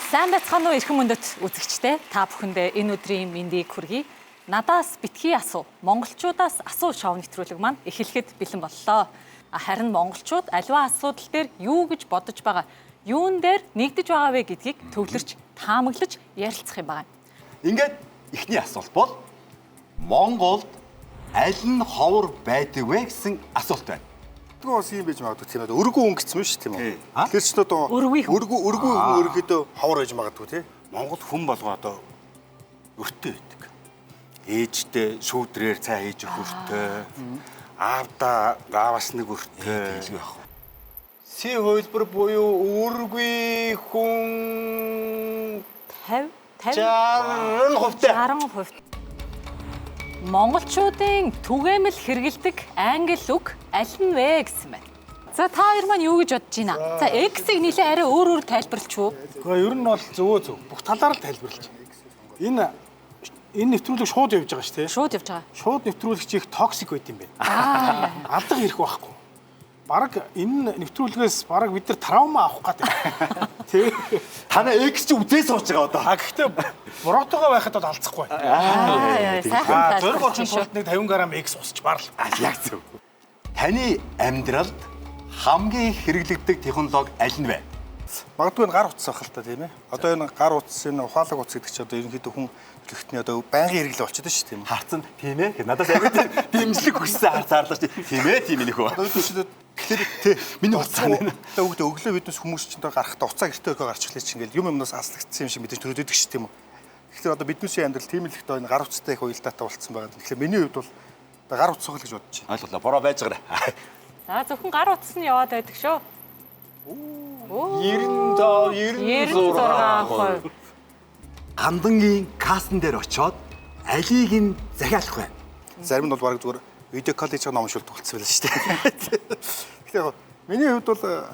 Сайн байцгаана уу эрхэм мөндөд үзэгчдээ. Та бүхэндээ энэ өдрийн мэндийг хүргэе. Надаас битгий асуу. Монголчуудаас асуу шоу нэвтрүүлэг маань эхлэхэд бэлэн боллоо. Харин монголчууд аливаа асуудал дээр юу гэж бодож байгаа, юун дээр нэгдэж байгаа вэ гэдгийг төвлөрч, таамаглаж ярилцах юм байна. Ингээд эхний асуулт бол Монголд аль нь ховор байдаг вэ гэсэн асуулт байна. Бас юм байж магадгүй тийм ээ. Өргөө өнгөцсөн шүү тийм үү? Тэгэхээр ч одоо Өргөө өргөдөө ховор байж магадгүй тийм. Монгол хүн болгоо одоо өртөө байдаг. Ээжтэй шүүдрээр цай хийж өгөх өртөө. Аавда ааваас нэг өртөө. Си хөлбөр буюу өргөө хүн 60%. Монголчуудын түгээмэл хэрэгэлдэг англи үг аль нь вэ гэсэн байна. За та хоёр маань юу гэж бодож байна? За X-ийг нэлээ арай өөр тайлбарлаж юу? Гэхдээ ер нь бол зөв. Бүх талаар л тайлбарлаж. Энэ нэвтрүүлэг шууд явж байгаа шүү дээ. Шууд явж байгаа. Шууд нэвтрүүлэгч их токсик байт юм байна. Алдаг ирэх байхгүй. Бараг энэ нэвтрүүлгээс бараг бид нар травма авах гэдэг. Тэг. Танаа X чи үзээ сууж байгаа одоо. Гэхдээ буруутайгаа байхад бол алцахгүй. Сайхан Зөрг орчин тулд нэг 50 г X усч барлаа. Яг зөв. Таны амьдралд хамгийн их хэрэглэгддэг технологи аль нь вэ? Магадгүй гар утас байх л та тийм ээ. Одоо энэ гар утас энэ ухаалаг утас гэдэг чинь одоо ерөнхийдөө хүн төлөвтний одоо байнгын хэрэглээ болчиход шүү тийм. Харцсан тийм ээ. Надаас яг дэмжлэг хүссэн харцаарлаа шүү. Тийм ээ, тийм ээ нөхөө. Одоо төсөлд тэгэхээр Миний утас байна. одоо өглөө биднес хүмүүс чинь гарахтаа уцаа гэртээ өгөө гарч эхлэх чинь ингээл юм юмнаас аслагдсан юм шиг мэдээж төрөдөг шүү тийм үү. Тэгэхээр одоо биднесийн амьдрал тийм л их энэ гар утастай их уялдаатай болцсон байгаа. Тэгэхээр миний хувьд бол гар утас л гэж бодож байна. Ойлголоо. Бороо байж байгаа. За зөвхөн гар утас нь яваад байдаг шүү. 96%. Гандангийн кастн дээр очиод алийг нь захиалах байна. Зарим нь бол бараг зүгээр видео колл хийж байгаа ном шилдэг болцсон байл шүү дээ. Тэгэхээр яг миний хувьд бол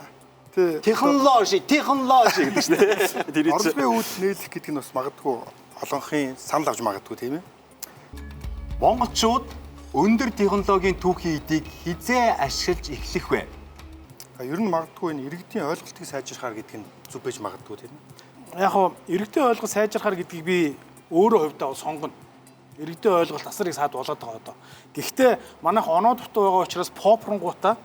Технологи гэдэг шүү дээ. оролцооны үүд нээлэх гэдэг нь бас магадгүй олонхын санал авч магадгүй тийм ээ. Монголчууд өндөр технологийн түүхийн эдийг хизээ ашиглаж эхлэх вэ? Ер нь магадгүй энэ иргэдийн ойлголтыг сайжруулахаар гэдэг нь зүг байж магадгүй тийм ээ. Яг хоо иргэдийн ойлголт сайжрахаар гэдгийг би өөрөө хувьдаа сонгоно. Иргэдийн ойлголт асарыг саад болоод байгаа одоо. Гэхдээ манайх оноо дутуу байгаа учраас попронгуудаа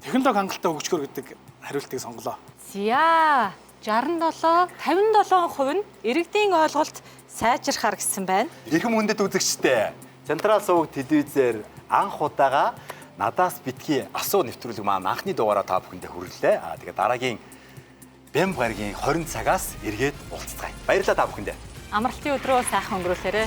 технологи хангалттай хөгжгөр гэдэг хариултыг сонголоо. За 57% нь иргэдийн ойлголт сайжрахаар гэсэн байна. Эрхэм хүндэт үзэгчтэй. Централ суваг телевизээр анх удаага надаас битгий асуу нэвтрүүлэг маань анхны дугаараа та бүхэндээ хүргэлээ. Тэгээд дараагийн Бэм гарагийн 20 цагаас эргээд уулзцгаая. Баярлалаа та бүхэндээ. Амралтын өдрөө сайхан өнгөрүүлээрэй.